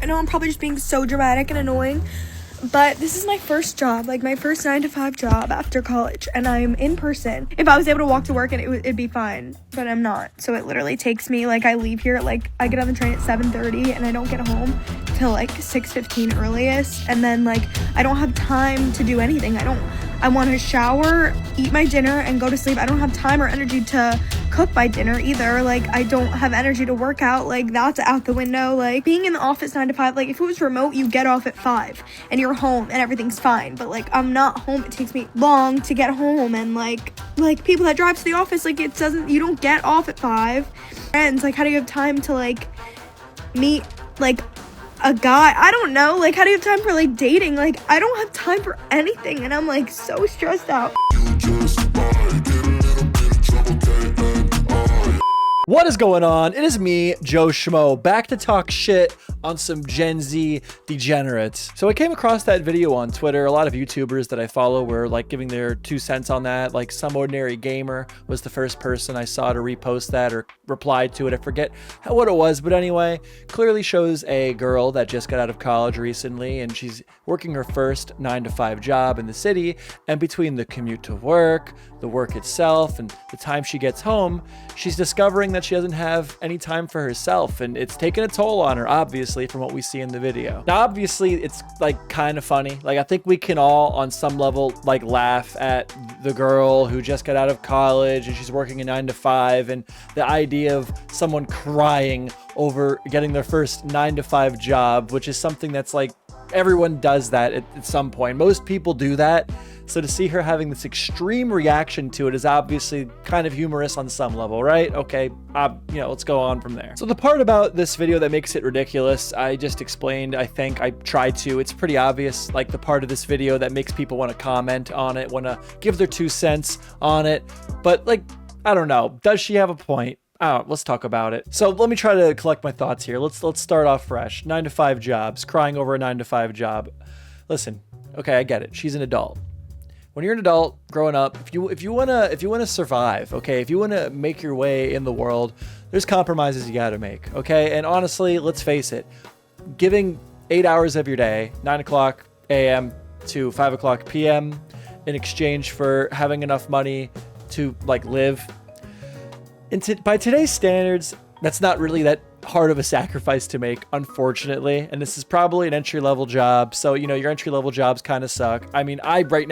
I know I'm probably just being so dramatic and annoying, but this is my first job, like my first 9-to-5 job after college, and I'm in person. If I was able to walk to work, and it'd be fine, but I'm not. So it literally takes me, like, I leave here, like, I get on the train at 7:30, and I don't get home till like 6:15 earliest, and then, like, I don't have time to do anything. I want to shower, eat my dinner, and go to sleep. I don't have time or energy to cook my dinner either. Like, I don't have energy to work out. Like, that's out the window. Like, being in the office 9 to 5, like, if it was remote, you get off at 5 and you're home and everything's fine. But, like, I'm not home. It takes me long to get home, and like people that drive to the office, like, you don't get off at 5. Friends, like, how do you have time to, like, meet, like, a guy? I don't know. Like, how do you have time for, like, dating? Like, I don't have time for anything, and I'm, like, so stressed out. What is going on? It is me, Joe Schmo, back to talk shit on some Gen Z degenerates. So I came across that video on Twitter. A lot of YouTubers that I follow were like giving their 2 cents on that. Like Someordinarygamer was the first person I saw to repost that or reply to it. I forget what it was, but anyway, clearly shows a girl that just got out of college recently, and she's working her first 9-to-5 job in the city. And between the commute to work, the work itself, and the time she gets home, she's discovering that she doesn't have any time for herself, and it's taken a toll on her, obviously, from what we see in the video. Now, obviously, it's like kind of funny. Like, I think we can all, on some level, like laugh at the girl who just got out of college and she's working a 9-to-5, and the idea of someone crying over getting their first 9-to-5 job, which is something that's like, everyone does that at some point. Most people do that. So to see her having this extreme reaction to it is obviously kind of humorous on some level, right? Okay, let's go on from there. So the part about this video that makes it ridiculous, I just explained. I think I tried to. It's pretty obvious, like the part of this video that makes people want to comment on it, want to give their 2 cents on it. But like, I don't know. Does she have a point? Let's talk about it. So let me try to collect my thoughts here. Let's start off fresh. 9-to-5 jobs, crying over a 9-to-5 job. Listen, okay, I get it. She's an adult. When you're an adult growing up, if you wanna survive, okay, if you wanna make your way in the world, there's compromises you gotta make, okay? And honestly, let's face it, giving 8 hours of your day, 9 o'clock a.m. to 5 o'clock p.m. in exchange for having enough money to like live, by today's standards, that's not really that hard of a sacrifice to make, unfortunately. And this is probably an entry-level job, so you know your entry-level jobs kind of suck. I mean, I work 8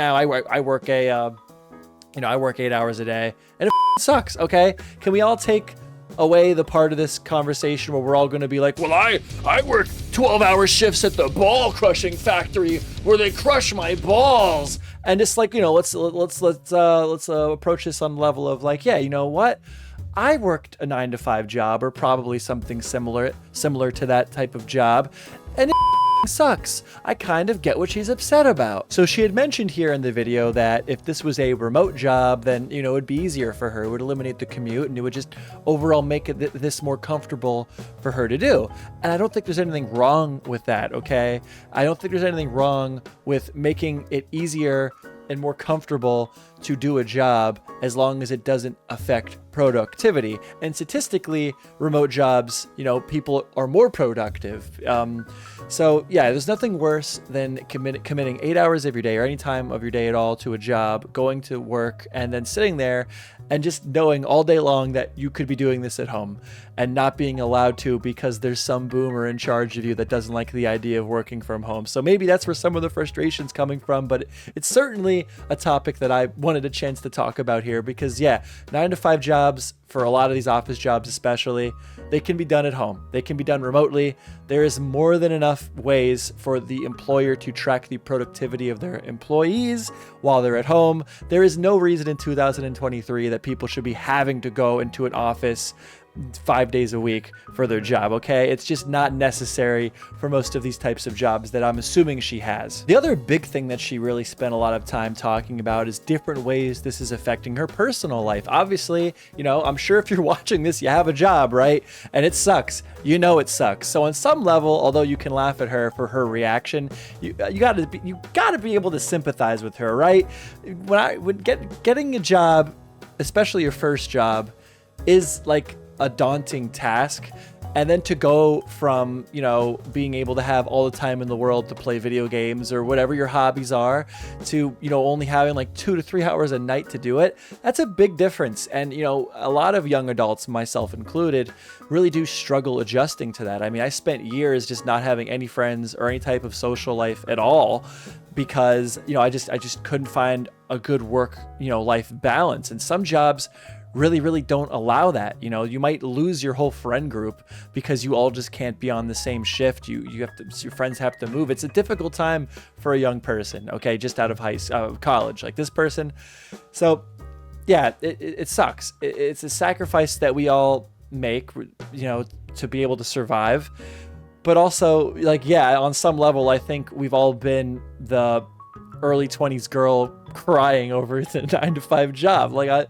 hours a day, and it sucks. Okay, can we all take away the part of this conversation where we're all going to be like, well, I work 12-hour shifts at the ball crushing factory where they crush my balls, and just like, you know, let's approach this on the level of like, yeah, you know what? I worked a 9-to-5 job, or probably something similar to that type of job, and it sucks. I kind of get what she's upset about. So she had mentioned here in the video that if this was a remote job, then, you know, it'd be easier for her. It would eliminate the commute, and it would just overall make this more comfortable for her to do. And I don't think there's anything wrong with that, okay? I don't think there's anything wrong with making it easier and more comfortable to do a job as long as it doesn't affect productivity. And statistically, remote jobs, you know, people are more productive. So yeah, there's nothing worse than committing 8 hours of your day or any time of your day at all to a job, going to work, and then sitting there and just knowing all day long that you could be doing this at home and not being allowed to because there's some boomer in charge of you that doesn't like the idea of working from home. So maybe that's where some of the frustration's coming from, but it's certainly a topic that I wanted a chance to talk about here because, yeah, 9-to-5 jobs, for a lot of these office jobs especially, they can be done at home. They can be done remotely. There is more than enough ways for the employer to track the productivity of their employees while they're at home. There is no reason in 2023 that people should be having to go into an office 5 days a week for their job, okay? It's just not necessary for most of these types of jobs that I'm assuming she has. The other big thing that she really spent a lot of time talking about is different ways this is affecting her personal life. Obviously, you know, I'm sure if you're watching this, you have a job, right? And it sucks. You know it sucks. So on some level, although you can laugh at her for her reaction, you gotta be able to sympathize with her, right? When getting a job, especially your first job, is like a daunting task. And then to go from, you know, being able to have all the time in the world to play video games or whatever your hobbies are to, you know, only having like 2 to 3 hours a night to do it, that's a big difference. And, you know, a lot of young adults, myself included, really do struggle adjusting to that. I mean, I spent years just not having any friends or any type of social life at all because, you know, I just couldn't find a good work, you know, life balance. And some jobs really don't allow that. You know, you might lose your whole friend group because you all just can't be on the same shift. You have to, your friends have to move. It's a difficult time for a young person, okay, just out of college, like this person. So yeah, it sucks. It's a sacrifice that we all make, you know, to be able to survive. But also, like, yeah, on some level, I think we've all been the early 20s girl crying over the 9-to-5 job. Like,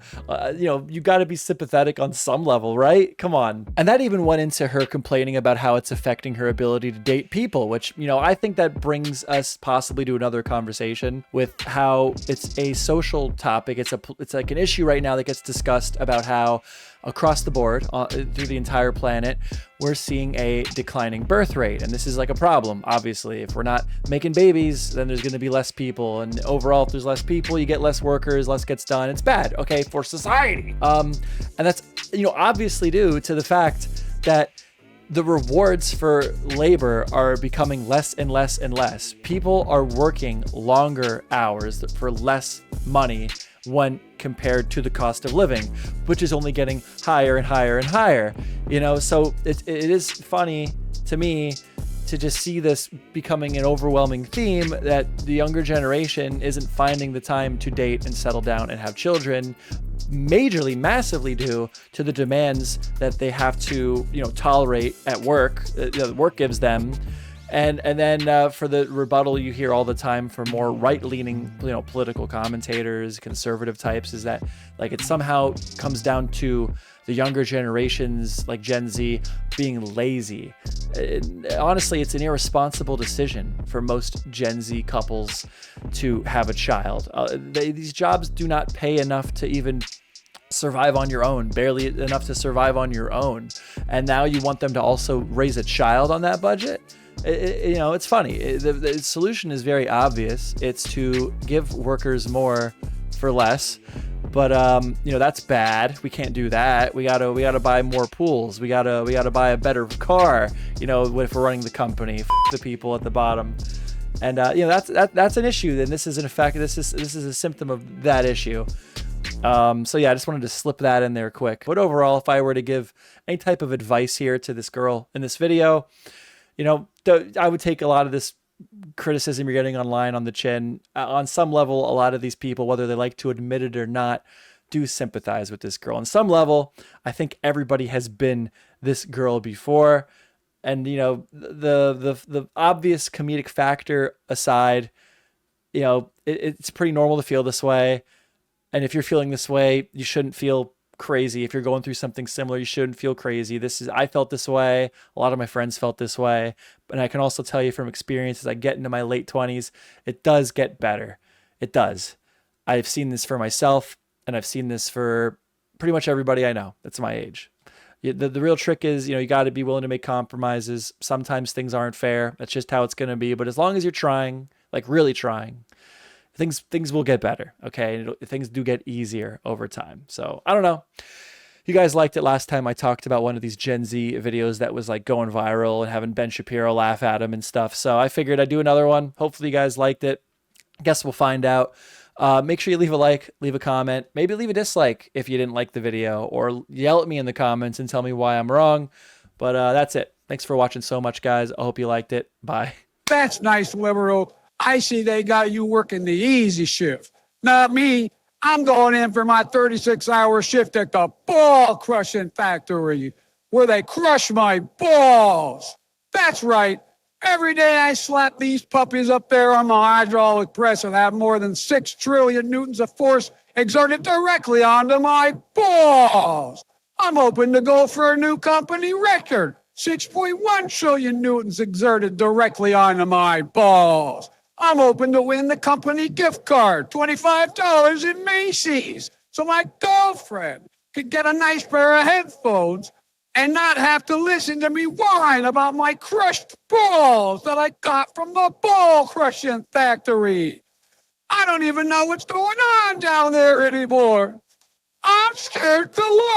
you know, you got to be sympathetic on some level, right? Come on. And that even went into her complaining about how it's affecting her ability to date people, which, you know, I think that brings us possibly to another conversation with how it's a social topic. It's like an issue right now that gets discussed about how across the board through the entire planet, we're seeing a declining birth rate. And this is like a problem, obviously. If we're not making babies, then there's going to be less people. And overall, if there's less people, you get less workers, less gets done. It's bad, okay, for society. And that's, you know, obviously due to the fact that the rewards for labor are becoming less and less and less. People are working longer hours for less money when compared to the cost of living, which is only getting higher and higher and higher, you know? So it is funny to me to just see this becoming an overwhelming theme that the younger generation isn't finding the time to date and settle down and have children, majorly, massively due to the demands that they have to, you know, tolerate at work, that work gives them. And then for the rebuttal you hear all the time from more right-leaning, you know, political commentators, conservative types, is that like it somehow comes down to the younger generations, like Gen Z, being lazy. Honestly, it's an irresponsible decision for most Gen Z couples to have a child. These jobs do not pay enough to even survive on your own, barely enough to survive on your own. And now you want them to also raise a child on that budget? You know, it's funny. The solution is very obvious. It's to give workers more for less. But you know, that's bad. We can't do that. We gotta buy more pools. We gotta buy a better car. You know, if we're running the company, the people at the bottom. And you know, that's an issue. And this is in fact this is a symptom of that issue. So yeah, I just wanted to slip that in there quick. But overall, if I were to give any type of advice here to this girl in this video, you know, I would take a lot of this criticism you're getting online on the chin. On some level, a lot of these people, whether they like to admit it or not, do sympathize with this girl. On some level, I think everybody has been this girl before. And, you know, the obvious comedic factor aside, you know, it's pretty normal to feel this way. And if you're feeling this way, you shouldn't feel crazy. If you're going through something similar, you shouldn't feel crazy. I felt this way. A lot of my friends felt this way. And I can also tell you from experience, as I get into my late 20s, it does get better. It does. I've seen this for myself, and I've seen this for pretty much everybody I know that's my age. The real trick is, you know, you got to be willing to make compromises. Sometimes things aren't fair. That's just how it's going to be. But as long as you're trying, like really trying, things will get better, okay? Things do get easier over time. So I don't know. You guys liked it last time I talked about one of these Gen Z videos that was like going viral and having Ben Shapiro laugh at him and stuff. So I figured I'd do another one. Hopefully you guys liked it. Guess we'll find out. Make sure you leave a like, leave a comment, maybe leave a dislike if you didn't like the video, or yell at me in the comments and tell me why I'm wrong. But that's it. Thanks for watching so much, guys. I hope you liked it. Bye. That's nice, liberal. I see they got you working the easy shift. Not me. I'm going in for my 36-hour shift at the ball crushing factory, where they crush my balls. That's right. Every day I slap these puppies up there on my hydraulic press and have more than 6 trillion newtons of force exerted directly onto my balls. I'm hoping to go for a new company record. 6.1 trillion newtons exerted directly onto my balls. I'm hoping to win the company gift card, $25 in Macy's, so my girlfriend could get a nice pair of headphones and not have to listen to me whine about my crushed balls that I got from the ball crushing factory. I don't even know what's going on down there anymore. I'm scared to look.